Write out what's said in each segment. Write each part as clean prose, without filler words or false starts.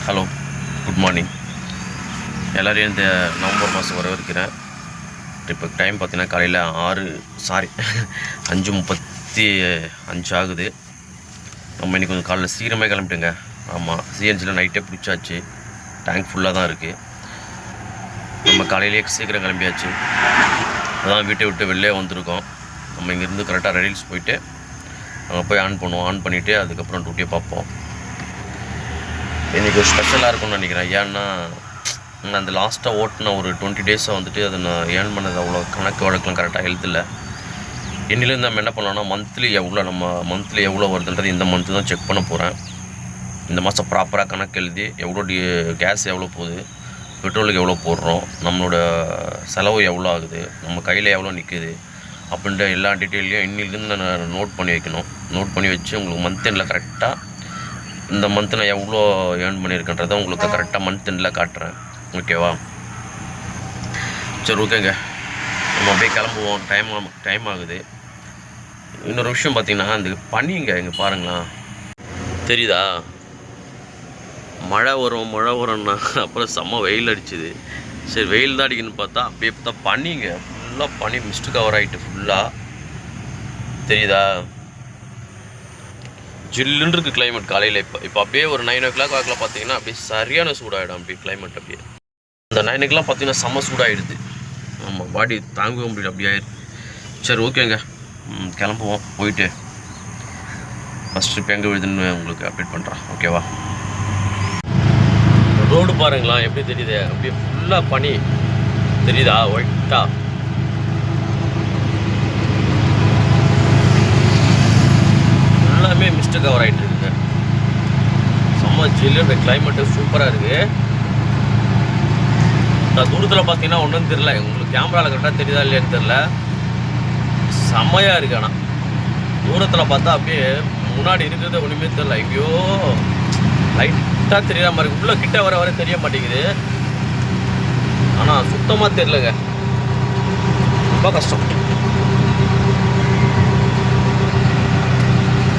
Hello, good morning. எல்லோரையும் இந்த November மாதம் வரவேற்கிறேன். இப்போ டைம் பார்த்தீங்கன்னா காலையில் 5:35 ஆகுது. நம்ம இன்றைக்கி கொஞ்சம் காலையில் சீக்கிரமே கிளம்பிட்டுங்க. ஆமாம், சிஎன்ஜியில் நைட்டே பிடிச்சாச்சு. டேங்க் ஃபுல்லாக தான் இருக்குது. நம்ம காலையிலேயே சீக்கிரம் கிளம்பியாச்சு. அதான் வீட்டை விட்டு வெளிலே வந்திருக்கோம். நம்ம இங்கேருந்து கரெக்டாக ரெடில்ஸ் போயிட்டு அங்கே போய் ஆன் பண்ணுவோம். ஆன் பண்ணிவிட்டு அதுக்கப்புறம் டூட்டியை பார்ப்போம். இன்றைக்கி ஒரு ஸ்பெஷலாக இருக்கும்னு நினைக்கிறேன். ஏன்னா நான் அந்த லாஸ்ட்டாக ஓட்டின ஒரு 20 டேஸாக வந்துட்டு அதை நான் ஏர்ன் பண்ணது அவ்வளோ கணக்கு வழக்கெலாம் கரெக்டாக ஹெல்த் இல்லை. இன்னிலேருந்து நம்ம என்ன பண்ணலாம்னா மந்த்லி எவ்வளோ வருதுன்றது இந்த மந்த்து தான் செக் பண்ண போகிறேன். இந்த மாதம் ப்ராப்பராக கணக்கு எழுதி எவ்வளோ கேஸ் எவ்வளோ போகுது, பெட்ரோலுக்கு எவ்வளோ போடுறோம், நம்மளோட செலவு எவ்வளோ ஆகுது, நம்ம கையில் எவ்வளோ நிற்குது அப்படின்ற எல்லா டீட்டெயிலையும் இன்னிலேருந்து நான் நோட் பண்ணி வைக்கணும். நோட் பண்ணி வச்சு உங்களுக்கு மந்த் எண்டில் கரெக்டாக இந்த மந்த்து நான் எவ்வளோ ஏர்ன் பண்ணியிருக்கேன்றதை உங்களுக்கு கரெக்டாக மந்த் எண்டில் காட்டுறேன். ஓகேவா? சரி, ஓகேங்க. நம்ம அப்படியே கிளம்புவோம். டைம் ஆகுது. இன்னொரு விஷயம் பார்த்திங்கன்னா, இந்த பனிங்க இங்கே பாருங்களேன், தெரியுதா? மழை வரும்னா அப்புறம் செம்ம வெயில் அடிச்சுது. சரி, வெயில் தான் அடிக்கணும்னு பார்த்தா அப்படியே பார்த்தா பனிங்க, ஃபுல்லாக பனி மிஸ்ட் கவர் ஆகிட்டு ஃபுல்லாக. தெரியுதா? ஜில்லுன்னு இருக்குது கிளைமேட் காலையில். இப்போ அப்படியே ஒரு 9 o'clock வாக்கில் பார்த்தீங்கன்னா அப்படியே சரியான சூடாகிடும். அப்படியே கிளைமேட் அப்படியே அந்த 9 o'clock பார்த்தீங்கன்னா செம்ம சூடாகிடுது. ஆமாம், பாடி தாங்க முடியல, அப்படி ஆயிடுது. சரி, ஓகேங்க, கிளம்புவோம். போயிட்டு ஃபஸ்ட் ட்ரிப் எங்கே விழுதுன்னு உங்களுக்கு அப்டேட் பண்ணுறேன். ஓகேவா? ரோடு பாருங்களா எப்படி தெரியுது? அப்படியே ஃபுல்லாக பனி தெரியுதா? ஒயிட்டா எல்லாமே மிஸ்ட் கவர் ஆகிட்டு இருக்குங்க. செம்ம ஜில்லுன்ற கிளைமேட்டு சூப்பராக இருக்குது. இந்த தூரத்தில் பார்த்தீங்கன்னா ஒன்றும் தெரியல. உங்களுக்கு கேமராவில் கரெக்டாக தெரியுதா இல்லையான்னு தெரில. செம்மையாக இருக்குது. ஆனால் தூரத்தில் பார்த்தா அப்படியே முன்னாடி இருக்கிறது ஒன்றுமே தெரியல. எங்கேயோ லைட்டாக தெரியாத மாதிரி, உள்ளே கிட்ட வர தெரிய மாட்டேங்குது. ஆனால் சுத்தமாக தெரியலங்க, ரொம்ப கஷ்டம்.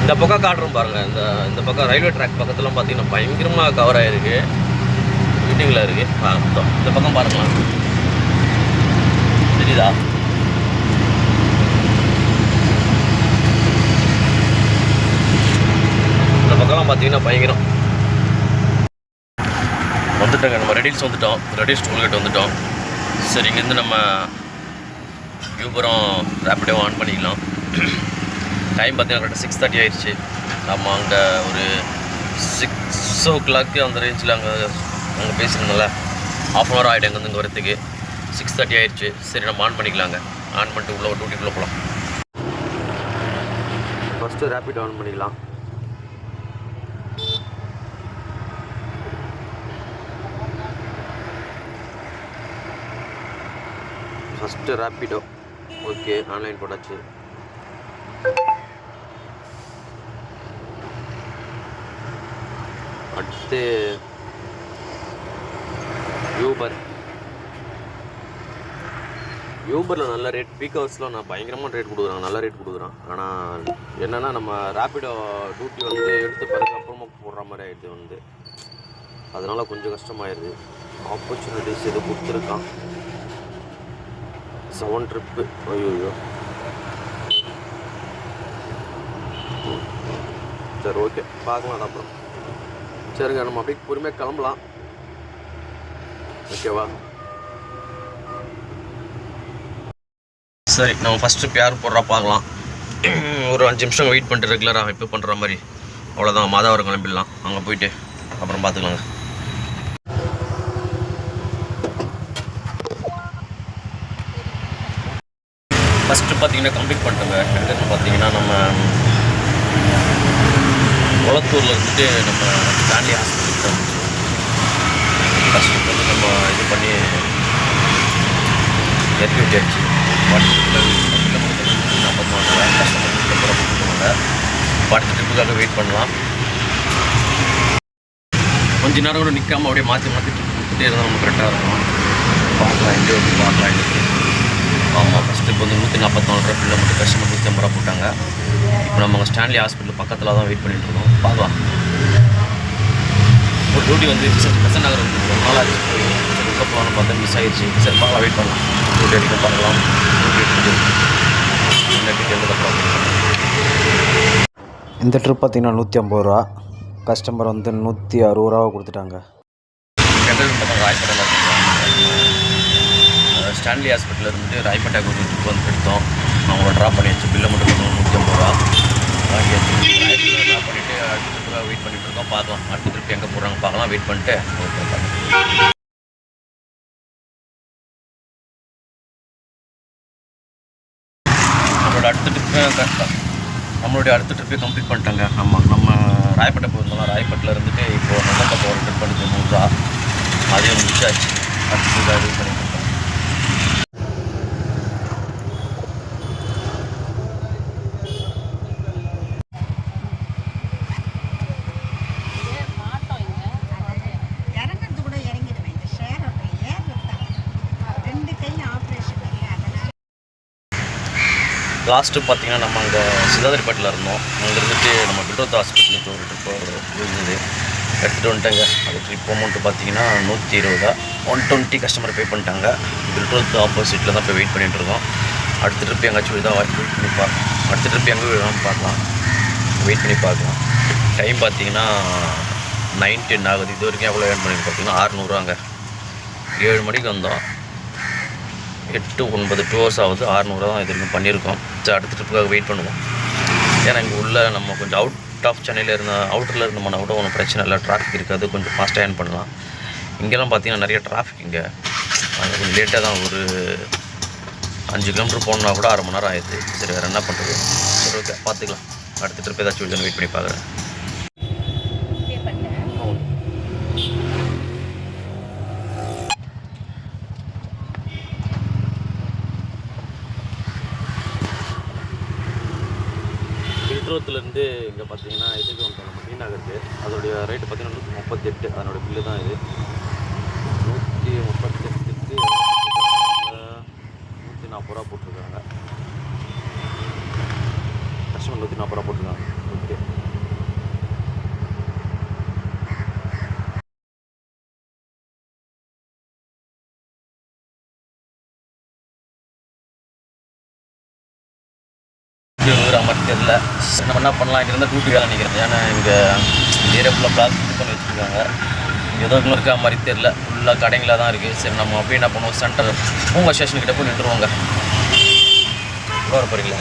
இந்த பக்கம் காட்டுறோம் பாருங்கள். இந்த பக்கம் ரயில்வே ட்ராக் பக்கத்துலாம் பார்த்தீங்கன்னா பயங்கரமாக கவர் ஆகிருக்கு, மீட்டிங்கில் இருக்குது. இந்த பக்கம் பாருங்களா, தெரியுதா? இந்த பக்கம்லாம் பார்த்தீங்கன்னா பயங்கரம். வந்துட்டோங்க, நம்ம ரெடில்ஸ் வந்துட்டோம். ரெடில்ஸ் டோல்கேட் வந்துட்டோம். சரி, இங்கேருந்து நம்ம யூபரும் ரேப்பிடோ ஆன் பண்ணிக்கலாம். டைம் பார்த்தீங்கன்னா கரெக்டாக 6:30 ஆயிடுச்சு. நம்ம அங்கே ஒரு 6 o'clock அந்த ரேஞ்சில் அங்கே பேசியிருந்தோம்ல, ½ hour ஆகிடும் அங்கேருந்து வரத்துக்கு. 6:30 ஆயிடுச்சு. சரி, நம்ம ஆன் பண்ணிக்கலாங்க. ஆன் பண்ணிட்டு உள்ள டியூட்டிக்குள்ளே போகலாம். ஃபஸ்ட்டு ரேப்பிட் ஆன் பண்ணிக்கலாம். ஃபஸ்ட்டு ரேப்பிடோ ஓகே, ஆன்லைன் போட்டாச்சு. அடுத்து யூபரில் நல்ல ரேட், பீக் ஹவர்ஸில் நான் பயங்கரமாக ரேட் கொடுக்குறாங்க, நல்ல ரேட் கொடுக்குறான். ஆனால் என்னென்னா நம்ம ரேப்பிடோ டியூட்டி வந்து எடுத்து பிறகு அப்புறமா போடுற மாதிரி ஆகிடுது அதனால் கொஞ்சம் கஷ்டமாயிடுது. ஆப்பர்ச்சுனிட்டிஸ் எது கொடுத்துருக்கான். 7 ட்ரிப்பு. ஐயோ, சரி, ஓகே, பார்க்கலாம் அப்புறம். சரிங்க, நம்ம அப்படியே பொறுமையாக கிளம்பலாம். ஓகேவா? சரி, நம்ம ஃபஸ்ட் ட்ரிப் யார் போடுறா பார்க்கலாம். ஒரு 5 நிமிஷம் வெயிட் பண்ணிட்டு ரெகுலராக இப்போ பண்ணுற மாதிரி. அவ்வளோதான், மாதாவரம் கிளம்பிடலாம். அங்கே போயிட்டு அப்புறம் பார்த்துக்கலாங்க. ஃபஸ்ட்டு பார்த்தீங்கன்னா கம்ப்ளீட் பண்ணிட்டோங்க. எங்கன்னு பார்த்தீங்கன்னா நம்ம குளத்தூரில் இருந்துட்டு நம்ம ஸ்டான்லி ஹாஸ்பிட்டல் வந்துச்சு. ஃபஸ்ட்டு வந்து நம்ம இது பண்ணி இறக்கி விட்டாச்சு. 40 கஸ்டமர் கொடுத்துருவாங்க. அடுத்த ட்ரிப்புக்காக வெயிட் பண்ணலாம். கொஞ்ச நேரம் கூட நிற்காமல் அப்படியே மாற்றி ட்ரிப் கொடுத்துட்டே இருந்தால் நம்ம கரெக்டாக இருக்கும். பார்க்கலாம், எங்கே வந்து பார்க்கலாம் இன்றைக்கி. ஆமாம், ஃபஸ்ட்டு இப்போ வந்து 144 ரூபா மட்டும் கஸ்டமர் 150 ரூபா போட்டாங்க. இப்போ நம்ம ஸ்டான்லி ஹாஸ்பிட்டல் பக்கத்தில் தான் வெயிட் பண்ணிகிட்டு இருக்கோம். பார்க்கலாம். டியூட்டி வந்து பெசன் நகர் வந்து ரொம்ப நாள் ஆச்சு போய் சரி உள்ளே போகலான்னு பார்த்தா மிஸ் ஆகிடுச்சு. சரி பார்க்கலாம், வெயிட் பண்ணலாம். டியூட்டி அடிக்க பார்க்கலாம். என்ன டீட்டெயில் அப்புறம் இந்த ட்ரிப் பார்த்திங்கன்னா 150 ரூபா, கஸ்டமர் வந்து 160 ரூபா கொடுத்துட்டாங்க. கெண்டல் பக்கம் ராயப்பேட்டை ஸ்டான்லி ஹாஸ்பிட்டலில் இருந்துட்டு ராயப்பேட்டைக்கு ஒரு ட்ரிப் வந்து எடுத்தோம். அவங்கள ட்ராப் பண்ணியாச்சு. பில்லை மட்டும் கொடுக்கணும் 150 ரூபா வாங்கியாச்சு. ராயப்பேட்டில் ட்ராப் பண்ணிவிட்டு அடுத்த ட்ரிப்பாக வெயிட் பண்ணிகிட்டு இருக்கோம். பார்க்கலாம் அடுத்த ட்ரிப் எங்கே போடுறாங்க பார்க்கலாம். வெயிட் பண்ணிட்டு நம்மளுடைய அடுத்த ட்ரிப்பே கம்ப்ளீட் பண்ணிட்டாங்க. நம்ம ராயப்பேட்டை போயிருந்தோம். ராயப்பேட்டில் இருந்துட்டு இப்போது நல்ல பக்கம் ஒரு ட்ரிப் பண்ணிட்டு 100 ரூபா அதையும் முடிச்சாச்சு. அடுத்த இது பண்ணிட்டு இருக்கோம். லாஸ்ட்டு பார்த்தீங்கன்னா நம்ம அங்கே சிதாதிரிப்பேட்டில் இருந்தோம். அங்கே இருந்துட்டு நம்ம பில்ரோத் ஹாஸ்பிட்டலுக்கு ஒரு ட்ரிப்பு இருந்தது, எடுத்துகிட்டு வந்துட்டாங்க. அது ட்ரிப் அமௌண்ட்டு பார்த்தீங்கன்னா 120 120 கஸ்டமர் பே பண்ணிட்டாங்க. பில்ரோத் ஆப்போசிட்டில் தான் போய் வெயிட் பண்ணிகிட்ருக்கோம். அடுத்த ட்ரிப் எங்கேயாச்சும் விழுதா வெயிட் பண்ணி அடுத்த ட்ரிப் எங்கே விழுதான்னு பார்க்கலாம், வெயிட் பண்ணி பார்க்கலாம். டைம் பார்த்தீங்கன்னா 9:10 ஆகுது. இது வரைக்கும் எவ்வளோ ஏர்ன் பண்ணி பார்த்தீங்கன்னா 600 ரூபாங்க. 7 மணிக்கு வந்தோம், 8-9 2 ஹவர்ஸ் ஆகுது. 600 தான் இது வரைக்கும் பண்ணியிருக்கோம். சரி அடுத்த ட்ரிப்புக்காக வெயிட் பண்ணுவோம். ஏன்னா இங்கே உள்ள நம்ம கொஞ்சம் அவுட் ஆஃப் சென்னையில் அவுட்டரில் இருந்தோம்னா கூட ஒன்றும் பிரச்சனை இல்லை, டிராஃபிக் இருக்காது, கொஞ்சம் ஃபாஸ்ட்டாக ஏர்ன் பண்ணலாம். இங்கெல்லாம் பார்த்தீங்கன்னா நிறைய டிராஃபிக். இங்கே கொஞ்சம் லேட்டாக தான், ஒரு 5 கிலோமீட்டர் போகணுன்னா கூட 1/2 மணி நேரம் ஆயிடுது. சரி வேறு என்ன பண்ணுறது. சரி ஓகே பார்த்துக்கலாம். அடுத்த ட்ரிப் ஏதாச்சும் விழுதுன்னு வெயிட் பண்ணி பார்க்குறேன். பில்ரோத்துலேருந்து இங்கே பார்த்தீங்கன்னா இதுக்கு வந்துடும் நம்ம மீனாகருக்கு. அதோடைய ரேட்டு பார்த்தீங்கன்னா 138. அதனோட பில்லு தான் இது. 138க்கு 140 ரூபா போட்டிருக்காங்க. கஸ்டமர் 140 ரூபா போட்டிருக்காங்க. ஓகே மாதிரி தெரியல. நம்ம என்ன பண்ணலாம், இங்கே இருந்தால் டியூட்டி வேலை நினைக்கிறேன். ஏன்னா இங்கே ஏரியா ஃபுல்லாக பிளாக் பண்ணி வச்சுருக்காங்க. ஏதோ இருக்கா மாதிரி தெரியல, ஃபுல்லாக கடைங்களாக தான் இருக்குது. சரி நம்ம அப்படியே என்ன பண்ணுவோம், சென்டர் பூங்கா ஸ்டேஷன்கிட்ட போய் நின்றுவோங்க. வர போகிறீங்களா?